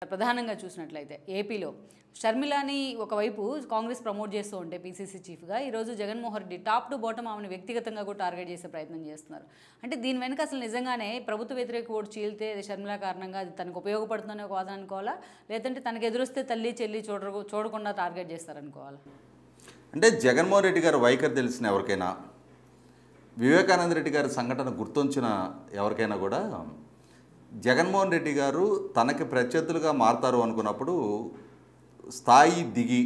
ప్రధానంగా చూసినట్లయితే ఏపీలో షర్మిలాని ఒకవైపు కాంగ్రెస్ ప్రమోట్ చేస్తూ ఉంటే పీసీసీ చీఫ్గా ఈరోజు Jaganmohan Reddy top to bottom ఆమెను వ్యక్తిగతంగా కూడా టార్గెట్ చేసే ప్రయత్నం చేస్తున్నారు. అంటే దీని వెనుక అసలు నిజంగానే ప్రభుత్వ వ్యతిరేక ఓటు చీలితే షర్మిల కారణంగా అది తనకు ఉపయోగపడుతుందనే ఒక వాదన అనుకోవాలా, లేదంటే తనకు ఎదురొస్తే తల్లి చెల్లి చూడకుండా టార్గెట్ చేస్తారనుకోవాలా? అంటే జగన్మోహన్ రెడ్డి గారి వైఖరి తెలిసిన ఎవరికైనా, వివేకానంద రెడ్డి గారి సంఘటన గుర్తొచ్చిన ఎవరికైనా కూడా జగన్మోహన్ రెడ్డి గారు తనకి ప్రత్యర్థులుగా మారతారు అనుకున్నప్పుడు స్థాయి దిగి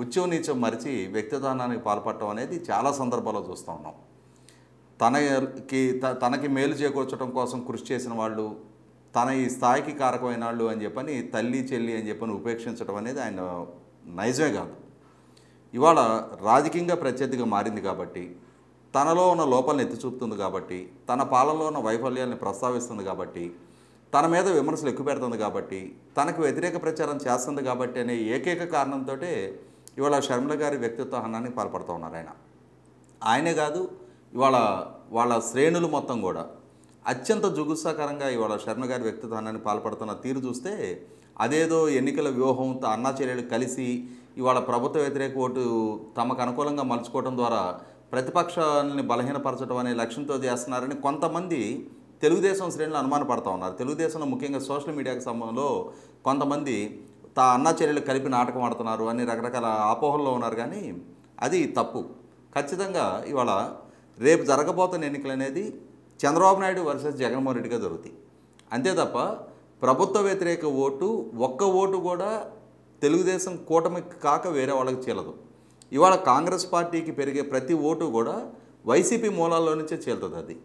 ఉచ్చం నీచం మరిచి వ్యక్తిదానానికి పాల్పడటం అనేది చాలా సందర్భాల్లో చూస్తూ ఉన్నాం. తనకి మేలు చేకూర్చడం కోసం కృషి చేసిన వాళ్ళు, తన ఈ స్థాయికి కారకమైన వాళ్ళు అని చెప్పని తల్లి చెల్లి అని చెప్పని ఉపేక్షించడం అనేది ఆయన నైజమే కాదు. ఇవాళ రాజకీయంగా ప్రత్యర్థిగా మారింది కాబట్టి, తనలో ఉన్న లోపాలను ఎత్తి చూపుతుంది కాబట్టి, తన పాలనలో ఉన్న వైఫల్యాన్ని ప్రస్తావిస్తుంది కాబట్టి, తన మీద విమర్శలు ఎక్కువ పెడుతుంది కాబట్టి, తనకు వ్యతిరేక ప్రచారం చేస్తుంది కాబట్టి అనే ఏకైక కారణంతో ఇవాళ షర్మిల గారి వ్యక్తిత్వ హనానికి పాల్పడుతూ ఉన్నారు. ఆయనే కాదు, ఇవాళ వాళ్ళ శ్రేణులు మొత్తం కూడా అత్యంత జుగుత్సాకరంగా ఇవాళ షర్మిల గారి వ్యక్తిత్వ హనానికి పాల్పడుతున్న తీరు చూస్తే అదేదో ఎన్నికల వ్యూహం అన్నా చెల్లెలు కలిసి ఇవాళ ప్రభుత్వ వ్యతిరేక ఓటు తమకు అనుకూలంగా మలుచుకోవడం ద్వారా ప్రతిపక్షాలని బలహీనపరచడం అనే లక్ష్యంతో చేస్తున్నారని కొంతమంది తెలుగుదేశం శ్రేణులు అనుమానపడుతూ ఉన్నారు. తెలుగుదేశంలో ముఖ్యంగా సోషల్ మీడియాకి సంబంధంలో కొంతమంది అన్నా చెల్లెలు కలిపి నాటకం ఆడుతున్నారు అని రకరకాల అపోహల్లో ఉన్నారు. కానీ అది తప్పు. ఖచ్చితంగా ఇవాళ రేపు జరగబోతున్న ఎన్నికలు అనేది చంద్రబాబు నాయుడు వర్సెస్ జగన్మోహన్ రెడ్డిగా జరుగుతాయి. అంతే తప్ప ప్రభుత్వ వ్యతిరేక ఓటు ఒక్క ఓటు కూడా తెలుగుదేశం కూటమికి కాక వేరే వాళ్ళకి చీలదు. ఇవాళ కాంగ్రెస్ పార్టీకి పెరిగే ప్రతి ఓటు కూడా వైసీపీ మూలాల్లో నుంచే చీలుతుంది. అది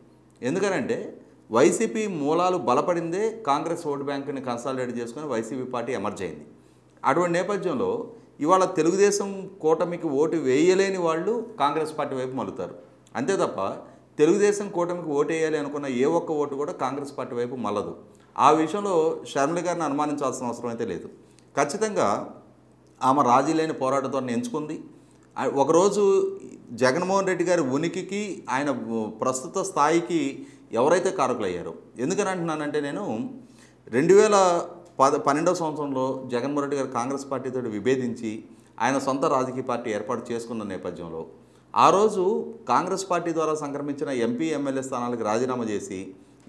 ఎందుకనంటే వైసీపీ మూలాలు బలపడిందే కాంగ్రెస్ ఓటు బ్యాంకుని కన్సాలిడేట్ చేసుకుని వైసీపీ పార్టీ ఎమర్జ్ అయింది. అటువంటి నేపథ్యంలో ఇవాళ తెలుగుదేశం కూటమికి ఓటు వేయలేని వాళ్ళు కాంగ్రెస్ పార్టీ వైపు మలుతారు. అంతే తప్ప తెలుగుదేశం కూటమికి ఓటు వేయాలి అనుకున్న ఏ ఒక్క ఓటు కూడా కాంగ్రెస్ పార్టీ వైపు మల్లదు. ఆ విషయంలో షర్మిల గారిని అనుమానించాల్సిన అవసరం అయితే లేదు. ఖచ్చితంగా ఆమె రాజీ లేని పోరాటంతో ఎంచుకుంది. ఒకరోజు జగన్మోహన్ రెడ్డి గారి ఉనికికి ఆయన ప్రస్తుత స్థాయికి ఎవరైతే కారకులయ్యారో, ఎందుకని అంటున్నానంటే నేను 2012వ సంవత్సరంలో జగన్మోహన్ రెడ్డి గారు కాంగ్రెస్ పార్టీతో విభేదించి ఆయన సొంత రాజకీయ పార్టీ ఏర్పాటు చేసుకున్న నేపథ్యంలో ఆ రోజు కాంగ్రెస్ పార్టీ ద్వారా సంక్రమించిన ఎంపీ ఎమ్మెల్యే స్థానాలకు రాజీనామా చేసి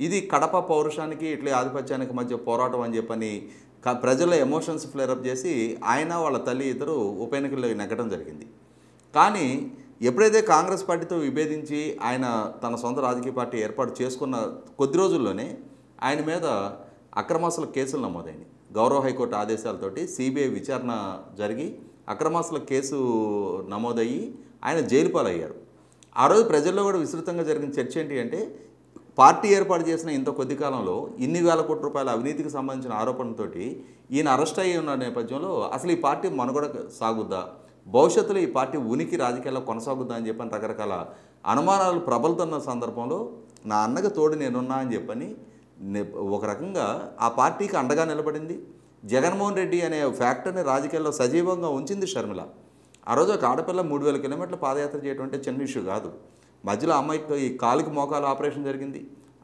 ఇది కడప పౌరుషానికి ఇట్లే ఆధిపత్యానికి మధ్య పోరాటం అని చెప్పని ప్రజల ఎమోషన్స్ ఫ్లేరప్ చేసి ఆయన వాళ్ళ తల్లి ఇద్దరు ఉప ఎన్నికల్లో నెగ్గడం జరిగింది. కానీ ఎప్పుడైతే కాంగ్రెస్ పార్టీతో విభేదించి ఆయన తన సొంత రాజకీయ పార్టీ ఏర్పాటు చేసుకున్న కొద్ది రోజుల్లోనే ఆయన మీద అక్రమాస్తుల కేసులు నమోదైనవి. గౌరవ హైకోర్టు ఆదేశాలతోటి సిబిఐ విచారణ జరిగి అక్రమాస్తుల కేసు నమోదయ్యి ఆయన జైలు పాలయ్యారు. ఆ రోజు ప్రజల్లో కూడా విస్తృతంగా జరిగిన చర్చ ఏంటి అంటే, పార్టీ ఏర్పాటు చేసిన ఇంత కొద్ది కాలంలో ఇన్ని వేల కోట్ల రూపాయల అవినీతికి సంబంధించిన ఆరోపణలతోటి ఈయన అరెస్ట్ అయ్యి ఉన్న నేపథ్యంలో అసలు ఈ పార్టీ మనుగడ సాగుద్దా, భవిష్యత్తులో ఈ పార్టీ ఉనికి రాజకీయాల్లో కొనసాగుద్దా అని చెప్పని రకరకాల అనుమానాలు ప్రబలుతున్న సందర్భంలో నా అన్నకు తోడు నేనున్నా అని చెప్పని ఒక రకంగా ఆ పార్టీకి అండగా నిలబడింది. జగన్మోహన్ రెడ్డి అనే ఫ్యాక్టర్ని రాజకీయాల్లో సజీవంగా ఉంచింది షర్మిల. ఆ రోజు ఒక ఆడపిల్ల 3000 కిలోమీటర్ల పాదయాత్ర చేయడం అంటే చిన్న ఇష్యూ కాదు. మధ్యలో అమ్మాయికి ఈ కాలుకి మోకాలు ఆపరేషన్ జరిగింది.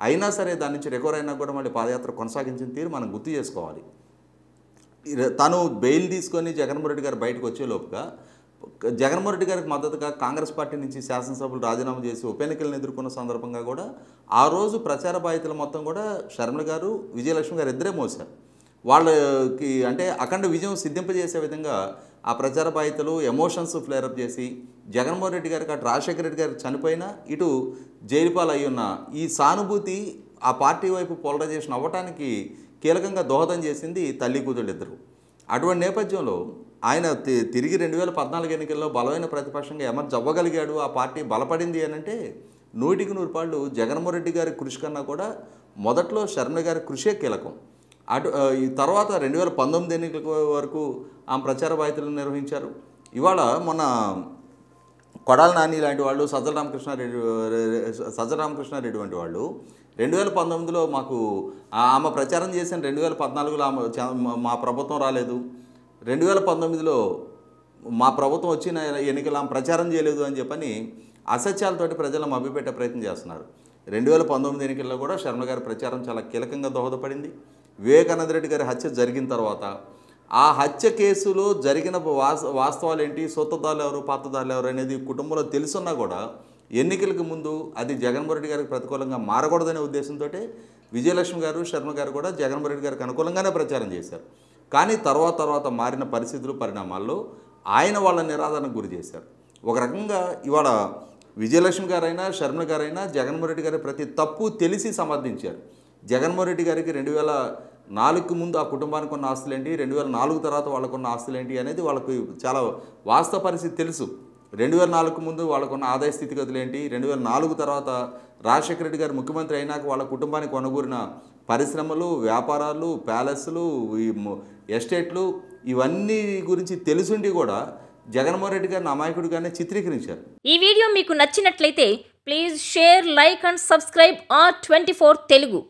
అయినా సరే దాని నుంచి రికవర్ అయినా కూడా మళ్ళీ పాదయాత్ర కొనసాగించిన తీరు మనం గుర్తు చేసుకోవాలి. తను బెయిల్ తీసుకొని జగన్మోహన్ రెడ్డి గారు బయటకు వచ్చే లోపుగా జగన్మోహన్ రెడ్డి గారికి మద్దతుగా కాంగ్రెస్ పార్టీ నుంచి శాసనసభ్యులు రాజీనామా చేసి ఉప ఎన్నికలను ఎదుర్కొన్న సందర్భంగా కూడా ఆ రోజు ప్రచార బాధ్యతలు మొత్తం కూడా షర్మిల గారు విజయలక్ష్మి గారు ఇద్దరే మోసారు. వాళ్ళకి అంటే అఖండ విజయం సిద్ధింపజేసే విధంగా ఆ ప్రచార బాధ్యతలు ఎమోషన్స్ ఫ్లేరప్ చేసి జగన్మోహన్ రెడ్డి గారికి అటు రాజశేఖర రెడ్డి గారికి చనిపోయినా ఇటు జైలు పాలు అయి ఉన్న ఈ సానుభూతి ఆ పార్టీ వైపు పోలరైజేషన్ అవ్వటానికి కీలకంగా దోహదం చేసింది తల్లి కూతుళ్ళు ఇద్దరు. అటువంటి నేపథ్యంలో ఆయన తిరిగి 2014 ఎన్నికల్లో బలమైన ప్రతిపక్షంగా ఎమర్జ్ అవ్వగలిగాడు, ఆ పార్టీ బలపడింది అని అంటే 100కి 100 జగన్మోహన్ రెడ్డి గారి కృషి కన్నా కూడా మొదట్లో షర్మిల గారి కృషే కీలకం. ఈ తర్వాత 2019 ఎన్నికల వరకు ఆమె ప్రచార బాధ్యతలు నిర్వహించారు. ఇవాళ మొన్న కొడాల నాని లాంటి వాళ్ళు, సజ్జల రామకృష్ణారెడ్డి వంటి వాళ్ళు 2019లో మాకు ఆమె ప్రచారం చేసిన 2014లో మా ప్రభుత్వం రాలేదు, 2019లో మా ప్రభుత్వం వచ్చిన ఎన్నికలు ఆమె ప్రచారం చేయలేదు అని చెప్పని అసత్యాలతోటి ప్రజలను మభ్యపెట్టే ప్రయత్నం చేస్తున్నారు. 2019 ఎన్నికల్లో కూడా షర్మిల గారి ప్రచారం చాలా కీలకంగా దోహదపడింది. వివేకానంద రెడ్డి గారి హత్య జరిగిన తర్వాత ఆ హత్య కేసులో జరిగిన వాస్తవాలు ఏంటి, సూత్రధారులు ఎవరు, పాత్రధారులు ఎవరు అనేది కుటుంబంలో తెలుసున్నా కూడా ఎన్నికలకు ముందు అది జగన్మోహన్ రెడ్డి గారికి ప్రతికూలంగా మారకూడదనే ఉద్దేశంతో విజయలక్ష్మి గారు, శర్మ గారు కూడా జగన్మోహన్ రెడ్డి గారికి అనుకూలంగానే ప్రచారం చేశారు. కానీ తర్వాత మారిన పరిస్థితులు, పరిణామాల్లో ఆయన వాళ్ళ నిరాదరణకు గురి చేశారు. ఒక రకంగా ఇవాళ విజయలక్ష్మి గారైనా, శర్మ గారైనా జగన్మోహన్ రెడ్డి గారి ప్రతి తప్పు తెలిసి సమర్థించారు. జగన్మోహన్ రెడ్డి గారికి 2004కు ముందు ఆ కుటుంబానికి ఉన్న ఆస్తులేంటి, 2004 తర్వాత వాళ్ళకున్న ఆస్తులేంటి అనేది వాళ్ళకు చాలా వాస్తవ పరిస్థితి తెలుసు. 2004కు ముందు వాళ్ళకున్న ఆదాయ స్థితిగతులు ఏంటి, 2004 తర్వాత రాజశేఖర రెడ్డి గారు ముఖ్యమంత్రి అయినాక వాళ్ళ కుటుంబానికి కొనుగోరిన పరిశ్రమలు, వ్యాపారాలు, ప్యాలెస్లు, ఈ ఎస్టేట్లు ఇవన్నీ గురించి తెలుసుండి కూడా జగన్మోహన్ రెడ్డి గారిని అమాయకుడిగానే చిత్రీకరించారు. ఈ వీడియో మీకు నచ్చినట్లయితే please share, like and subscribe R24 Telugu.